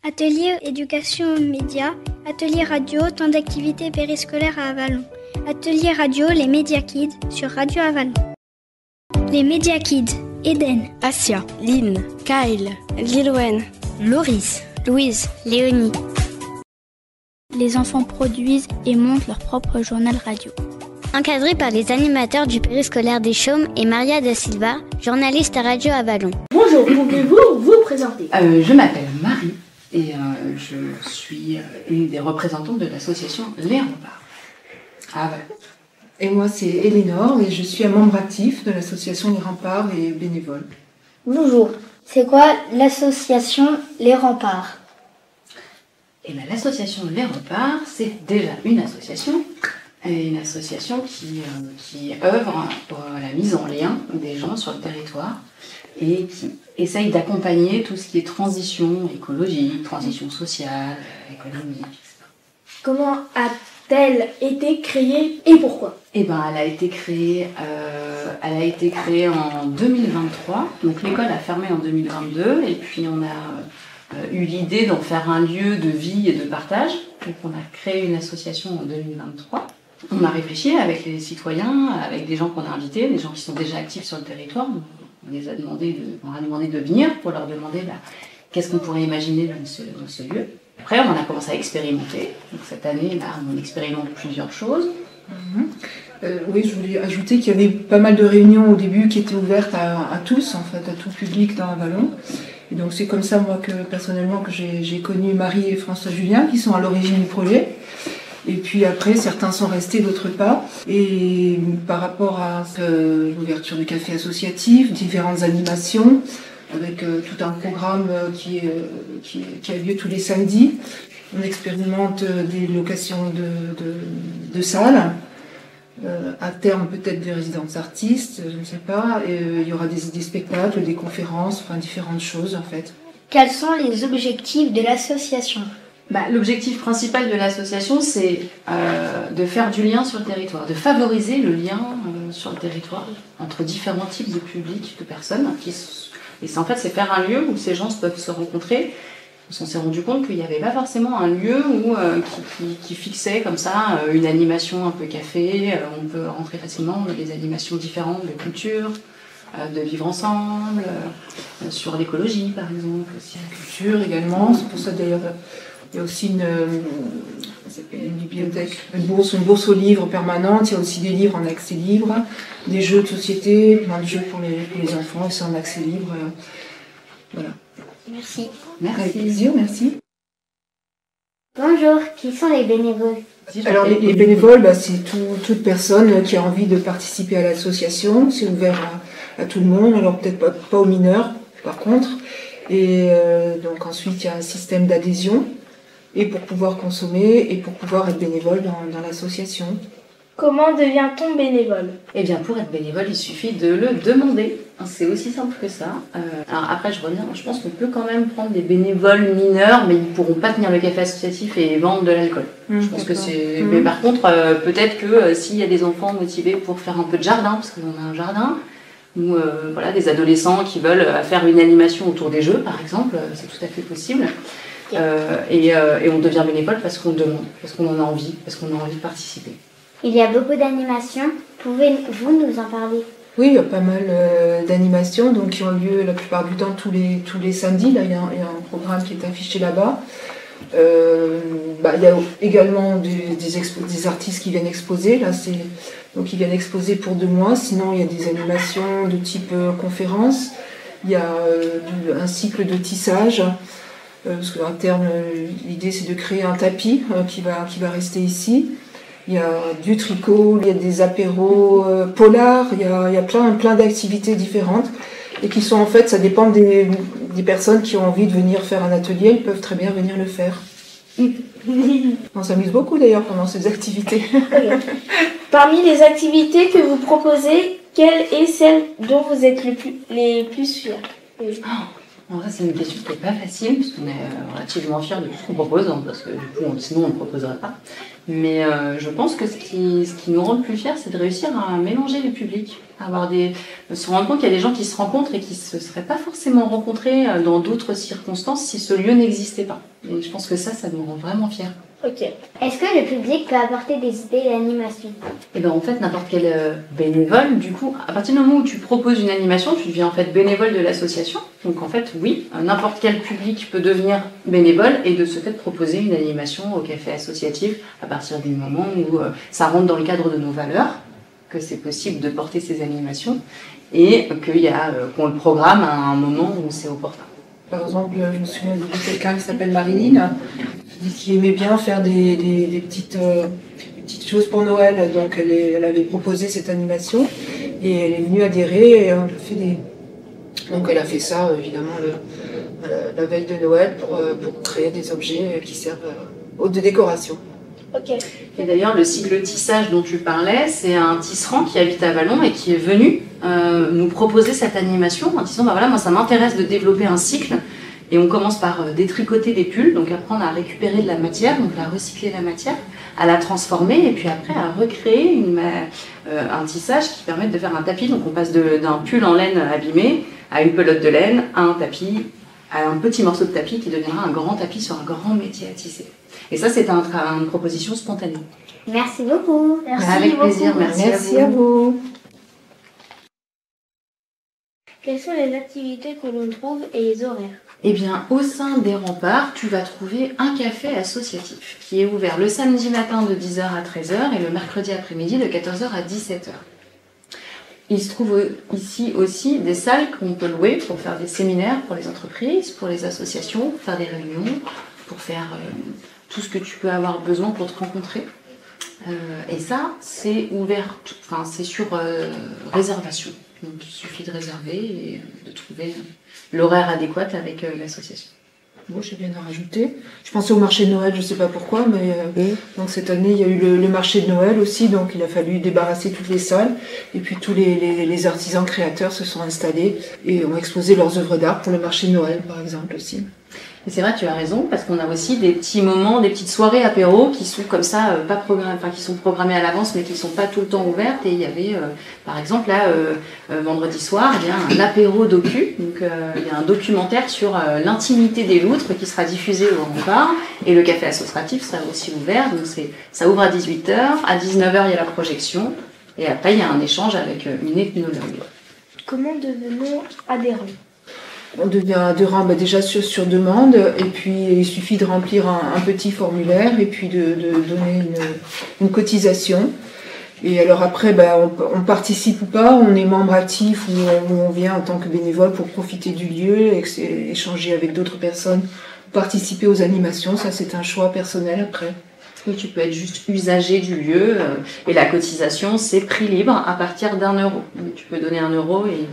Atelier éducation médias, atelier radio, temps d'activité périscolaire à Avallon. Atelier radio, les Média Kids sur Radio Avallon. Les Média Kids, Eden, Asia, Lynn, Kyle, Lilwen, Loris, Louise, Léonie. Les enfants produisent et montent leur propre journal radio. Encadré par les animateurs du périscolaire des Chaumes et Maria da Silva, journaliste à Radio Avallon. Bonjour, pouvez-vous vous présenter? Je m'appelle Marie et je suis une des représentantes de l'association Les Remparts à Avallon. Et moi c'est Éléonore et je suis un membre actif de l'association Les Remparts et bénévole. Bonjour, c'est quoi l'association Les Remparts? Et bien, l'association Les Remparts, c'est déjà une association qui œuvre pour la mise en lien des gens sur le territoire et qui essaye d'accompagner tout ce qui est transition écologique, transition sociale, économique, etc. Comment a-t-elle été créée et pourquoi? Eh ben, elle a été créée en 2023. Donc l'école a fermé en 2022 et puis on a eu l'idée d'en faire un lieu de vie et de partage. Donc on a créé une association en 2023. On a réfléchi avec les citoyens, avec des gens qu'on a invités, des gens qui sont déjà actifs sur le territoire. On leur a demandé de venir pour leur demander qu'est-ce qu'on pourrait imaginer dans ce lieu. Après, on a commencé à expérimenter. Donc cette année, on expérimente plusieurs choses. Oui, je voulais ajouter qu'il y avait pas mal de réunions au début qui étaient ouvertes à tous, en fait, à tout public dans Avallon. Et donc c'est comme ça, moi, personnellement, que j'ai connu Marie et François Julien, qui sont à l'origine du projet. Et puis après, certains sont restés, d'autres pas. Et par rapport à l'ouverture du café associatif, différentes animations, avec tout un programme qui a lieu tous les samedis. On expérimente des locations de salles, à terme peut-être des résidences artistes, je ne sais pas. Et, il y aura des spectacles, des conférences, enfin différentes choses en fait. Quels sont les objectifs de l'association? L'objectif principal de l'association, c'est de faire du lien sur le territoire, de favoriser le lien sur le territoire entre différents types de publics, de personnes. En fait, c'est faire un lieu où ces gens peuvent se rencontrer. On s'est rendu compte qu'il n'y avait pas forcément un lieu qui fixait comme ça une animation un peu café. On peut rentrer facilement dans des animations différentes de culture, de vivre ensemble, sur l'écologie par exemple, aussi la culture également. C'est pour ça d'ailleurs il y a aussi une bibliothèque, une bourse aux livres permanente. Il y a aussi des livres en accès libre, des jeux de société, plein de jeux pour les enfants, et c'est en accès libre. Voilà. Merci. Avec plaisir, merci. Bonjour, qui sont les bénévoles? Alors les bénévoles, c'est toute personne qui a envie de participer à l'association. C'est ouvert à tout le monde, alors peut-être pas aux mineurs par contre. Et donc ensuite il y a un système d'adhésion, et pour pouvoir consommer et pour pouvoir être bénévole dans l'association. Comment devient-on bénévole? Eh bien, pour être bénévole, il suffit de le demander. C'est aussi simple que ça. Alors après, je reviens, je pense qu'on peut quand même prendre des bénévoles mineurs, mais ils ne pourront pas tenir le café associatif et vendre de l'alcool. Je pense que c'est... Mais par contre, peut-être que s'il y a des enfants motivés pour faire un peu de jardin, parce qu'on a un jardin, ou des adolescents qui veulent faire une animation autour des jeux, par exemple, c'est tout à fait possible. Et on devient bénévole parce qu'on demande, parce qu'on en a envie, parce qu'on a envie de participer. Il y a beaucoup d'animations. Pouvez-vous nous en parler? Oui, il y a pas mal d'animations qui ont lieu la plupart du temps tous les samedis. Là, il y a un programme qui est affiché là-bas. Il y a également des artistes qui viennent exposer. Là, donc ils viennent exposer pour 2 mois. Sinon, il y a des animations de type conférence. Il y a un cycle de tissage. Parce qu'à terme, l'idée c'est de créer un tapis qui va rester ici. Il y a du tricot, il y a des apéros polars, il y a plein d'activités différentes et qui sont en fait, ça dépend des personnes qui ont envie de venir faire un atelier, ils peuvent très bien venir le faire. On s'amuse beaucoup d'ailleurs pendant ces activités. Parmi les activités que vous proposez, quelle est celle dont vous êtes les plus fiers? En vrai, c'est une question qui n'est pas facile, parce qu'on est relativement fiers de tout ce qu'on propose, parce que du coup, sinon on ne proposerait pas. Mais je pense que ce qui nous rend le plus fiers, c'est de réussir à mélanger les publics, se rendre compte qu'il y a des gens qui se rencontrent et qui ne se seraient pas forcément rencontrés dans d'autres circonstances si ce lieu n'existait pas. Et je pense que ça nous rend vraiment fiers. Ok. Est-ce que le public peut apporter des idées d'animation? Et ben en fait, n'importe quel bénévole, du coup, à partir du moment où tu proposes une animation, tu deviens en fait bénévole de l'association. Donc en fait, oui, n'importe quel public peut devenir bénévole et de ce fait proposer une animation au café associatif à partir du moment où ça rentre dans le cadre de nos valeurs, que c'est possible de porter ces animations et qu'on le programme à un moment où c'est opportun. Par exemple, je me souviens de quelqu'un qui s'appelle Marilyn, qui aimait bien faire des petites choses pour Noël. Donc elle avait proposé cette animation et elle est venue adhérer et on a fait Donc elle a fait ça évidemment la veille de Noël pour créer des objets qui servent de décoration. Ok. Et d'ailleurs, le cycle tissage dont tu parlais, c'est un tisserand qui habite à Vallon et qui est venu nous proposer cette animation en disant, voilà, moi ça m'intéresse de développer un cycle. Et on commence par détricoter des pulls, donc apprendre à récupérer de la matière, donc à recycler la matière, à la transformer et puis après à recréer un tissage qui permet de faire un tapis. Donc on passe d'un pull en laine abîmé à une pelote de laine, à un tapis, à un petit morceau de tapis qui deviendra un grand tapis sur un grand métier à tisser. Et ça, c'est une proposition spontanée. Merci beaucoup. Avec plaisir, merci à vous. Quelles sont les activités que l'on trouve et les horaires? Eh bien, au sein des remparts, tu vas trouver un café associatif qui est ouvert le samedi matin de 10h à 13h et le mercredi après-midi de 14h à 17h. Il se trouve ici aussi des salles qu'on peut louer pour faire des séminaires pour les entreprises, pour les associations, pour faire des réunions, pour faire tout ce que tu peux avoir besoin pour te rencontrer. Et ça, c'est ouvert, c'est sur réservation. Donc il suffit de réserver et de trouver l'horaire adéquat avec l'association. Bon, j'ai bien à rajouter. Je pensais au marché de Noël, je ne sais pas pourquoi, mais donc cette année, il y a eu le marché de Noël aussi, donc il a fallu débarrasser toutes les salles. Et puis tous les artisans créateurs se sont installés et ont exposé leurs œuvres d'art pour le marché de Noël, par exemple, aussi. Et c'est vrai, tu as raison, parce qu'on a aussi des petits moments, des petites soirées apéro qui sont comme ça, qui sont programmées à l'avance, mais qui ne sont pas tout le temps ouvertes. Et il y avait, par exemple, là, vendredi soir, il y a un apéro docu. Donc, il y a un documentaire sur l'intimité des loutres qui sera diffusé au rempart. Et le café associatif sera aussi ouvert. Donc, ça ouvre à 18h. À 19h, il y a la projection. Et après, il y a un échange avec une ethnologue. Comment devenons adhérents? On devient adhérent déjà sur demande, et puis il suffit de remplir un petit formulaire et puis de donner une cotisation. Et alors après, on participe ou pas, on est membre actif ou on vient en tant que bénévole pour profiter du lieu, échanger avec d'autres personnes, participer aux animations, ça c'est un choix personnel après. Oui, tu peux être juste usager du lieu et la cotisation c'est prix libre à partir d'1 €. Donc, tu peux donner 1 € et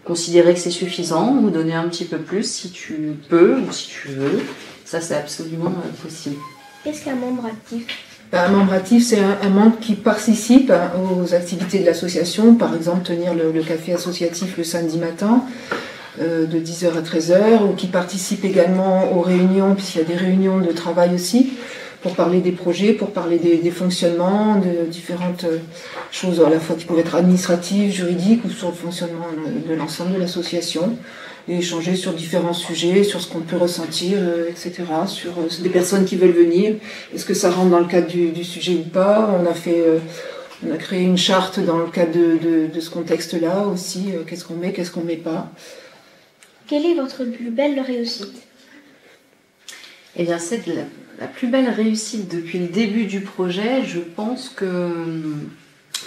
considérer que c'est suffisant ou donner un petit peu plus si tu peux ou si tu veux. Ça, c'est absolument possible. Qu'est-ce qu'un membre actif? Un membre actif, c'est un membre qui participe aux activités de l'association, par exemple tenir le café associatif le samedi matin de 10h à 13h, ou qui participe également aux réunions, puisqu'il y a des réunions de travail aussi, pour parler des projets, pour parler des fonctionnements, de différentes choses à la fois qui peuvent être administratives, juridiques ou sur le fonctionnement de l'ensemble de l'association, et échanger sur différents sujets, sur ce qu'on peut ressentir, etc., sur des personnes qui veulent venir, est-ce que ça rentre dans le cadre du sujet ou pas. On a créé une charte dans le cadre de ce contexte-là aussi, qu'est-ce qu'on met pas. Quelle est votre plus belle réussite? Eh bien, c'est la plus belle réussite depuis le début du projet, je pense que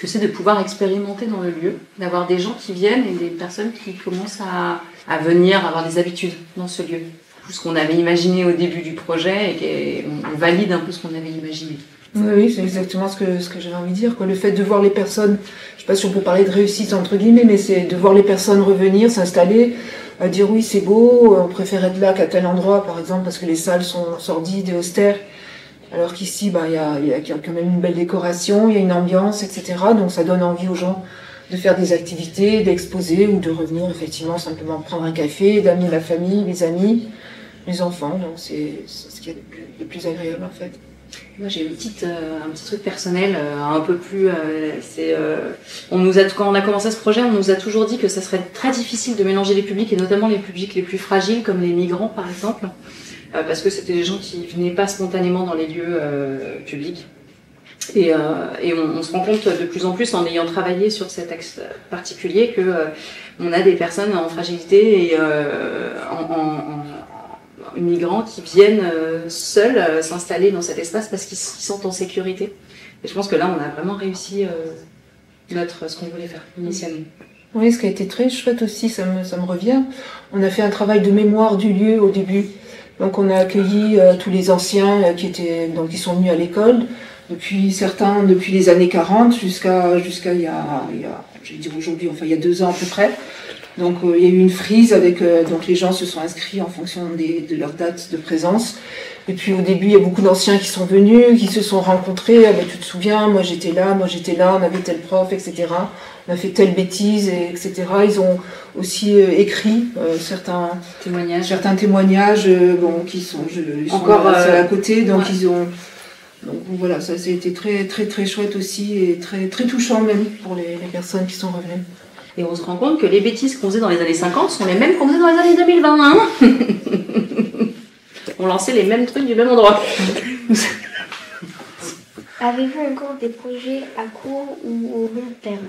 c'est de pouvoir expérimenter dans le lieu, d'avoir des gens qui viennent et des personnes qui commencent à venir, avoir des habitudes dans ce lieu. Tout ce qu'on avait imaginé au début du projet et on valide un peu ce qu'on avait imaginé. Oui, c'est exactement ce que j'avais envie de dire, quoi. Le fait de voir les personnes, je ne sais pas si on peut parler de réussite entre guillemets, mais c'est de voir les personnes revenir, s'installer, à dire oui c'est beau, on préfère être là qu'à tel endroit par exemple parce que les salles sont sordides et austères, alors qu'ici il y a quand même une belle décoration, il y a une ambiance, etc. Donc ça donne envie aux gens de faire des activités, d'exposer ou de revenir effectivement simplement prendre un café, d'amener la famille, les amis, les enfants. Donc c'est ce qui est le plus agréable en fait. Moi j'ai un petit truc personnel, un peu plus. Quand on a commencé ce projet, on nous a toujours dit que ça serait très difficile de mélanger les publics, et notamment les publics les plus fragiles, comme les migrants par exemple, parce que c'était des gens qui venaient pas spontanément dans les lieux publics. Et on se rend compte de plus en plus, en ayant travaillé sur cet axe particulier, que on a des personnes en fragilité et migrants qui viennent seuls s'installer dans cet espace parce qu'ils se sentent en sécurité. Et je pense que là, on a vraiment réussi ce qu'on voulait faire initialement. Oui, ce qui a été très chouette aussi, ça me revient. On a fait un travail de mémoire du lieu au début. Donc on a accueilli tous les anciens qui sont venus à l'école, depuis les années 40 jusqu'à il y a aujourd'hui, il y a 2 ans à peu près. Donc il y a eu une frise donc les gens se sont inscrits en fonction de leur date de présence. Et puis au début, il y a beaucoup d'anciens qui sont venus, qui se sont rencontrés. Ah, ben, tu te souviens, moi j'étais là, on avait tel prof, etc. On a fait telle bêtise, etc. Ils ont aussi écrit certains témoignages qui sont encore à côté. Donc donc voilà, ça c'était très très très chouette aussi et très très touchant même pour les personnes qui sont revenues. Et on se rend compte que les bêtises qu'on faisait dans les années 50 sont les mêmes qu'on faisait dans les années 2020. Hein. On lançait les mêmes trucs du même endroit. Avez-vous encore des projets à court ou au long terme?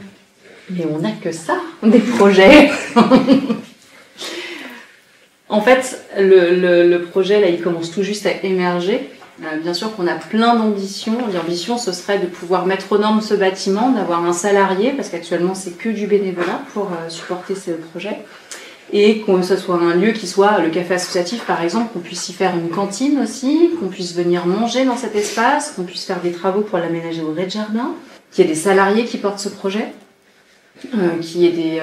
Mais on n'a que ça, des projets. En fait, le projet, là, il commence tout juste à émerger. Bien sûr qu'on a plein d'ambitions. L'ambition, ce serait de pouvoir mettre aux normes ce bâtiment, d'avoir un salarié, parce qu'actuellement, c'est que du bénévolat pour supporter ce projet. Et que ce soit un lieu qui soit le café associatif, par exemple, qu'on puisse y faire une cantine aussi, qu'on puisse venir manger dans cet espace, qu'on puisse faire des travaux pour l'aménager au rez-de-jardin, qu'il y ait des salariés qui portent ce projet, qu'il y ait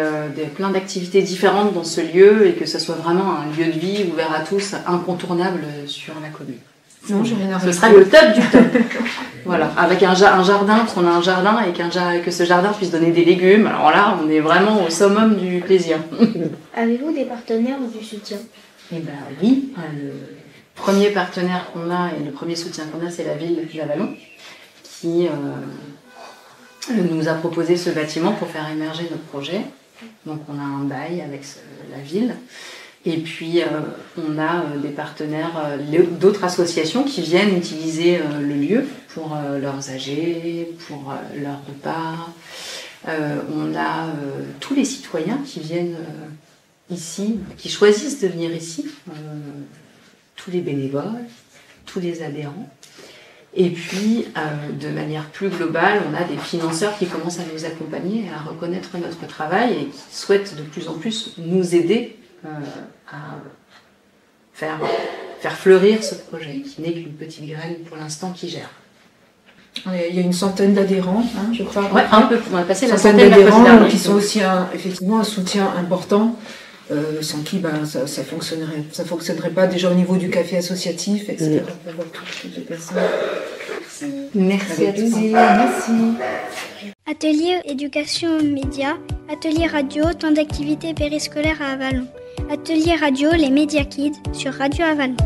plein d'activités différentes dans ce lieu et que ce soit vraiment un lieu de vie ouvert à tous, incontournable sur la commune. Non, j'ai rien à rajouter. Ce sera le top du top. Voilà, avec un jardin, parce qu'on a un jardin et que ce jardin puisse donner des légumes. Alors là, on est vraiment au summum du plaisir. Avez-vous des partenaires ou du soutien? Eh bien oui, le premier partenaire qu'on a et le premier soutien qu'on a, c'est la ville d'Avallon, qui nous a proposé ce bâtiment pour faire émerger notre projet. Donc on a un bail avec la ville. Et puis, on a des partenaires d'autres associations qui viennent utiliser le lieu pour leurs AG, pour leurs repas. On a tous les citoyens qui viennent ici, qui choisissent de venir ici, tous les bénévoles, tous les adhérents. Et puis, de manière plus globale, on a des financeurs qui commencent à nous accompagner, à reconnaître notre travail et qui souhaitent de plus en plus nous aider à faire fleurir ce projet, qui n'est qu'une petite graine pour l'instant qui gère. Il y a une centaine d'adhérents, je crois. Ouais, un peu, on a passé la centaine d'adhérents qui sont aussi effectivement un soutien important, sans qui ça fonctionnerait pas déjà au niveau du café associatif, etc. Merci à tous. Merci. Atelier éducation médias, atelier radio, temps d'activité périscolaire à Avallon. Atelier radio, les Média Kids sur Radio Avallon.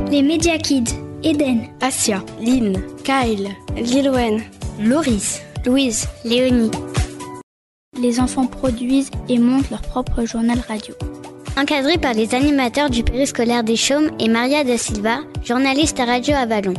Les Média Kids, Eden, Asia, Lynn, Kyle, Lilwen, Loris, Louise, Léonie. Les enfants produisent et montent leur propre journal radio. Encadré par les animateurs du périscolaire des Chaumes et Maria da Silva, journaliste à Radio Avallon.